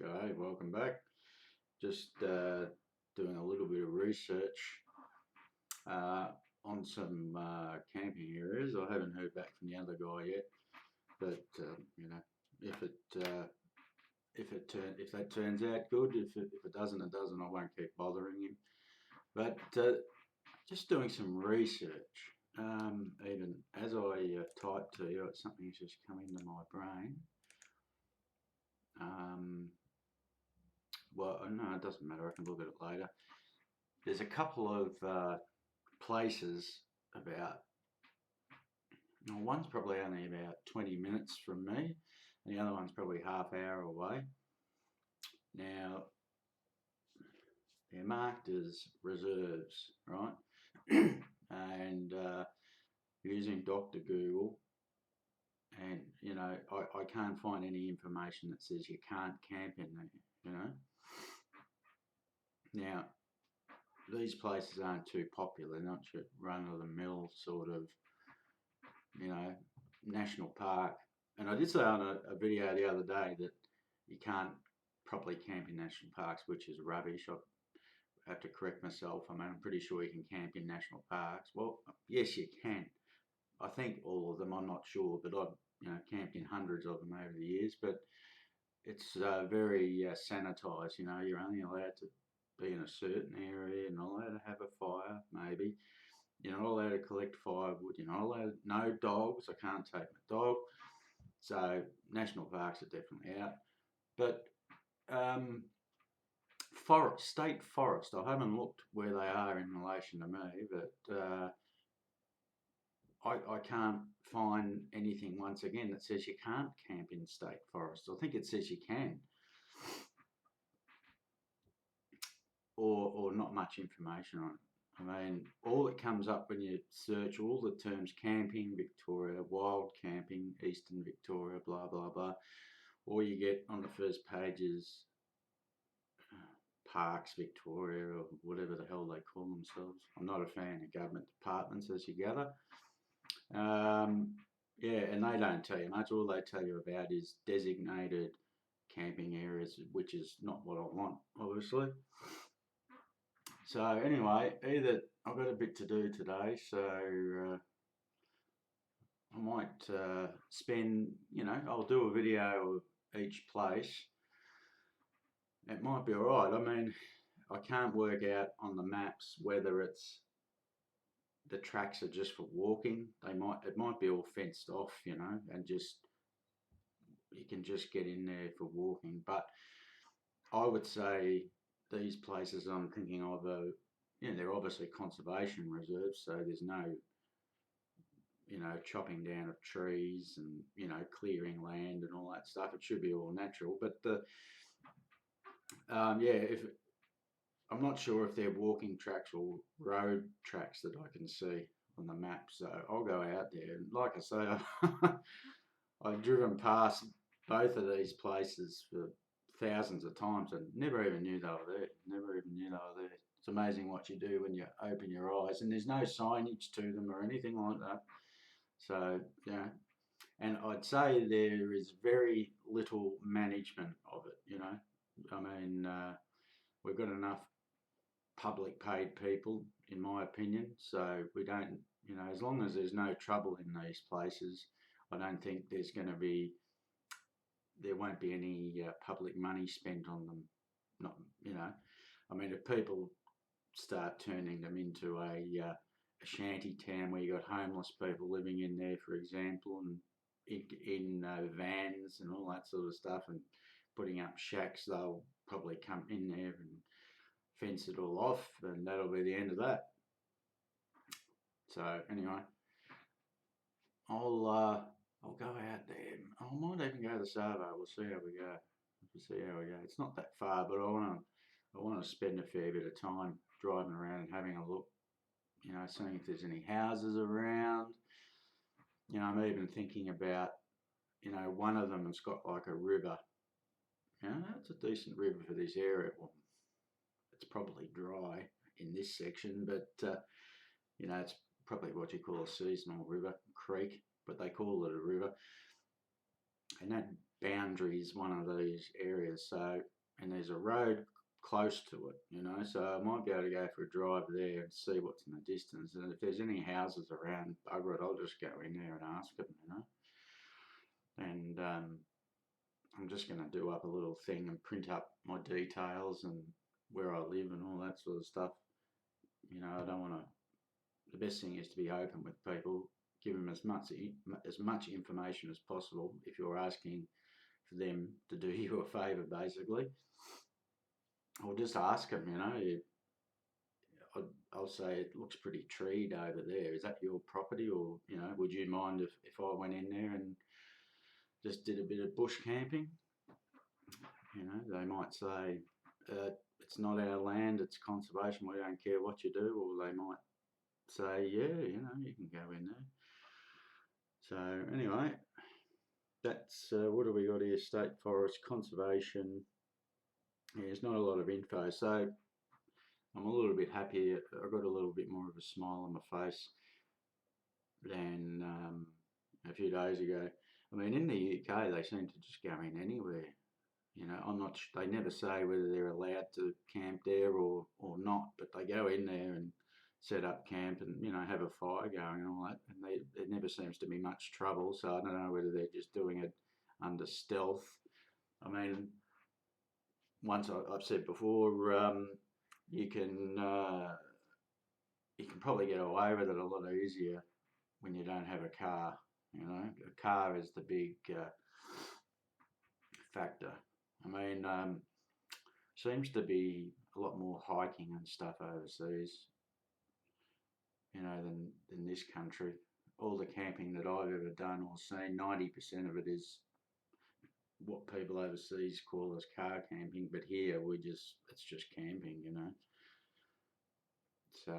G'day, welcome back. Just doing a little bit of research on some camping areas. I haven't heard back from the other guy yet, but you know, if that turns out good, if it doesn't, it doesn't. I won't keep bothering him. But just doing some research. Even as I type to you, something's just come into my brain. Well, no, it doesn't matter. I can look at it later. There's a couple of places about, one's probably only about 20 minutes from me, and the other one's probably half hour away. Now, they're marked as reserves, right? And using Dr. Google, and I can't find any information that says you can't camp in there, Now, these places aren't too popular, they're not your run-of-the-mill sort of, national park. And I did say on a video the other day that you can't properly camp in national parks, which is rubbish. I have to correct myself. I mean, I'm pretty sure you can camp in national parks. Well, yes, you can. I think all of them, I'm not sure, but I've camped in hundreds of them over the years. But it's very sanitised. You're only allowed to be in a certain area. You're not allowed to have a fire, maybe. You're not allowed to collect firewood. You're not allowed, no dogs. I can't take my dog. So national parks are definitely out. But state forest, I haven't looked where they are in relation to me, but I can't find anything, once again, that says you can't camp in state forests. I think it says you can. Or not much information on it. I mean, all that comes up when you search all the terms: camping, Victoria, wild camping, Eastern Victoria, blah, blah, blah. All you get on the first page is Parks Victoria, or whatever the hell they call themselves. I'm not a fan of government departments, as you gather. Yeah, and they don't tell you much. All they tell you about is designated camping areas, which is not what I want, obviously. So anyway, I've got a bit to do today, so I might spend, I'll do a video of each place. It might be alright. I mean, I can't work out on the maps whether the tracks are just for walking. It might be all fenced off, and just you can just get in there for walking. But I would say these places I'm thinking of are, they're obviously conservation reserves, so there's no, chopping down of trees and, clearing land and all that stuff. It should be all natural. But I'm not sure if they're walking tracks or road tracks that I can see on the map. So I'll go out there. And like I say, I've driven past both of these places for thousands of times and never even knew they were there. Never even knew they were there. It's amazing what you do when you open your eyes, and there's no signage to them or anything like that. So, and I'd say there is very little management of it, I mean, we've got enough public paid people, in my opinion, so we don't, as long as there's no trouble in these places, I don't think there won't be any public money spent on them. Not, I mean, if people start turning them into a shanty town where you got homeless people living in there, for example, and in vans and all that sort of stuff, and putting up shacks, they'll probably come in there and fence it all off, and that'll be the end of that. So anyway, I'll go out there. I might even go to the Savo. We'll see how we go. It's not that far, but I want to spend a fair bit of time driving around and having a look. Seeing if there's any houses around. I'm even thinking about, one of them has got like a river. It's a decent river for this area. Well, it's probably dry in this section, but it's probably what you call a seasonal river, creek, but they call it a river. And that boundaries, one of these areas. So, and there's a road close to it, you know, so I might be able to go for a drive there and see what's in the distance. And if there's any houses around, bugger it, I'll just go in there and ask them, you know. And I'm just going to do up a little thing and print up my details and where I live and all that sort of stuff. You know, I don't want to. The best thing is to be open with people, give them as much information as possible. If you're asking for them to do you a favour, basically, or just ask them. You know, I'll say it looks pretty treed over there. Is that your property, or you know, would you mind if I went in there and just did a bit of bush camping? You know, they might say it's not our land, it's conservation. We don't care what you do, or they might say, yeah, you know, you can go in there. So anyway, that's what have we got here? State forest, conservation. Yeah, there's not a lot of info, so I'm a little bit happier. I've got a little bit more of a smile on my face than a few days ago. I mean, in the UK, they seem to just go in anywhere. You know, I'm not. They never say whether they're allowed to camp there or not, but they go in there and set up camp and you know have a fire going and all that. And there never seems to be much trouble. So I don't know whether they're just doing it under stealth. I mean, once I've said before, you can probably get away with it a lot easier when you don't have a car. You know, a car is the big factor. I mean, seems to be a lot more hiking and stuff overseas, you know, than this country. All the camping that I've ever done or seen, 90% of it is what people overseas call as car camping, but here it's just camping, you know. So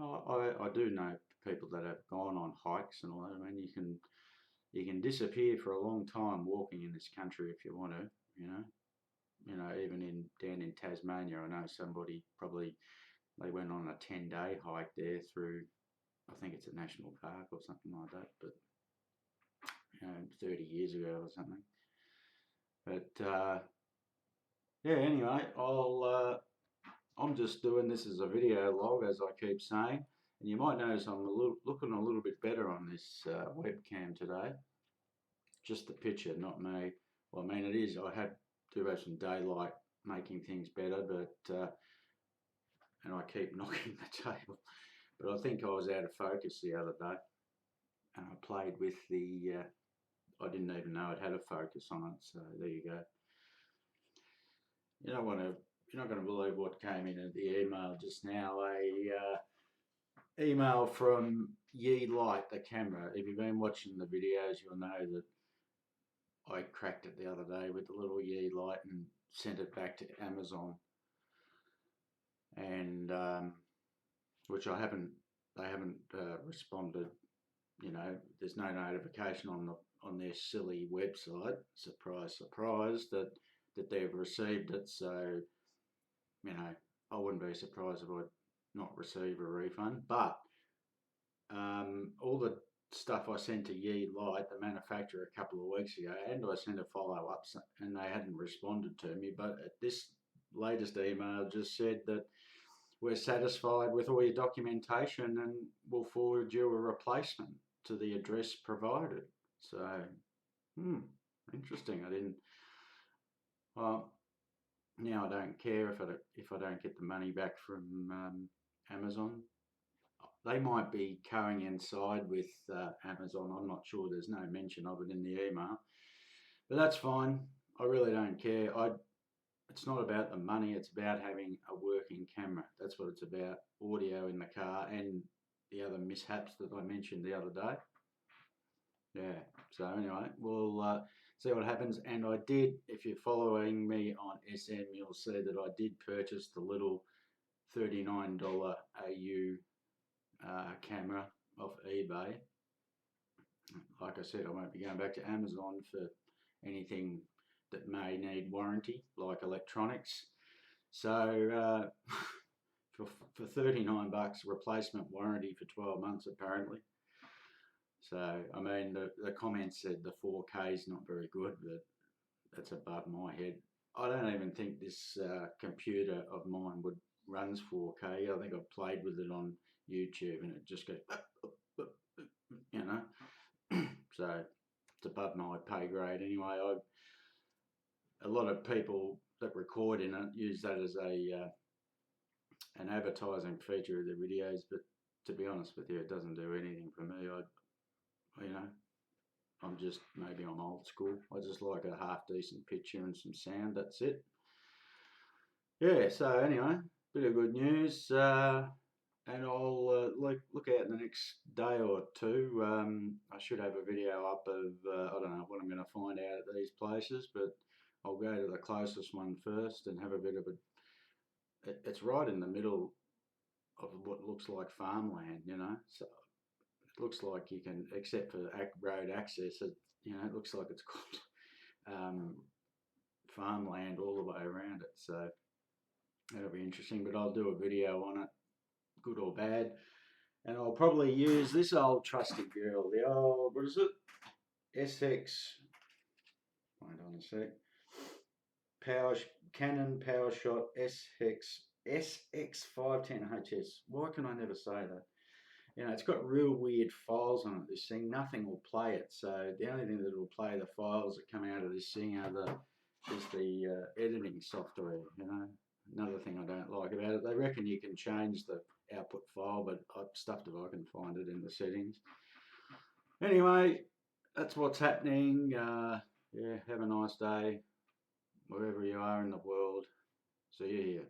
I do know people that have gone on hikes and all that. I mean, you can disappear for a long time walking in this country if you want to, you know. You know, even down in Tasmania, I know somebody probably they went on a 10-day hike there through, I think it's a national park or something like that, but you know, 30 years ago or something. But yeah, anyway, I'm just doing this as a video log, as I keep saying, and you might notice I'm looking a little bit better on this webcam today. Just the picture, not me. Well, I mean, it is. I do have some daylight making things better, but and I keep knocking the table. But I think I was out of focus the other day, and I played with the. I didn't even know it had a focus on it, so there you go. You don't want to. You're not going to believe what came in the email just now. A email from Yi-Lite, the camera. If you've been watching the videos, you'll know that I cracked it the other day with the little Yi-Lite and sent it back to Amazon, and which they haven't responded. You know, there's no notification on their silly website. Surprise, surprise, that they've received it. So, you know, I wouldn't be surprised if I not receive a refund. But all the stuff I sent to Yi-Lite, the manufacturer, a couple of weeks ago, and I sent a follow-up, and they hadn't responded to me. But this latest email just said that we're satisfied with all your documentation and we'll forward you a replacement to the address provided. So, interesting. I didn't. Well, now I don't care if I don't get the money back from Amazon. They might be coinciding with Amazon. I'm not sure. There's no mention of it in the email, but that's fine. I really don't care. It's not about the money. It's about having a working camera. That's what it's about. Audio in the car and the other mishaps that I mentioned the other day. Yeah. So anyway, we'll see what happens. And I did, if you're following me on SM, you'll see that I did purchase the little $39 AU camera off eBay. Like I said, I won't be going back to Amazon for anything that may need warranty, like electronics. So for $39, replacement warranty for 12 months apparently. So, I mean, the comments said the 4K is not very good, but that's above my head. I don't even think this computer of mine runs 4K. I think I've played with it on YouTube and it just goes, you know. So it's above my pay grade anyway. A lot of people that record in it use that as an advertising feature of their videos, but to be honest with you, it doesn't do anything for me. You know, maybe I'm old school. I just like a half decent picture and some sound. That's it. Yeah. So anyway, bit of good news, and I'll look out in the next day or two. I should have a video up of I don't know what I'm going to find out at these places, but I'll go to the closest one first and have a bit of a. It's right in the middle of what looks like farmland, you know. So it looks like you can, except for road access, it looks like it's got farmland all the way around it. So that'll be interesting. But I'll do a video on it, good or bad, and I'll probably use this old trusty girl, the old, what is it? SX. Wait on a sec. Canon PowerShot SX510HS. Why can I never say that? You know, it's got real weird files on it, this thing. Nothing will play it. So the only thing that will play the files that come out of this thing is the editing software, you know. Another thing I don't like about it, they reckon you can change the output file, but I've stuffed if I can find it in the settings. Anyway, that's what's happening. Yeah, have a nice day wherever you are in the world. See you here.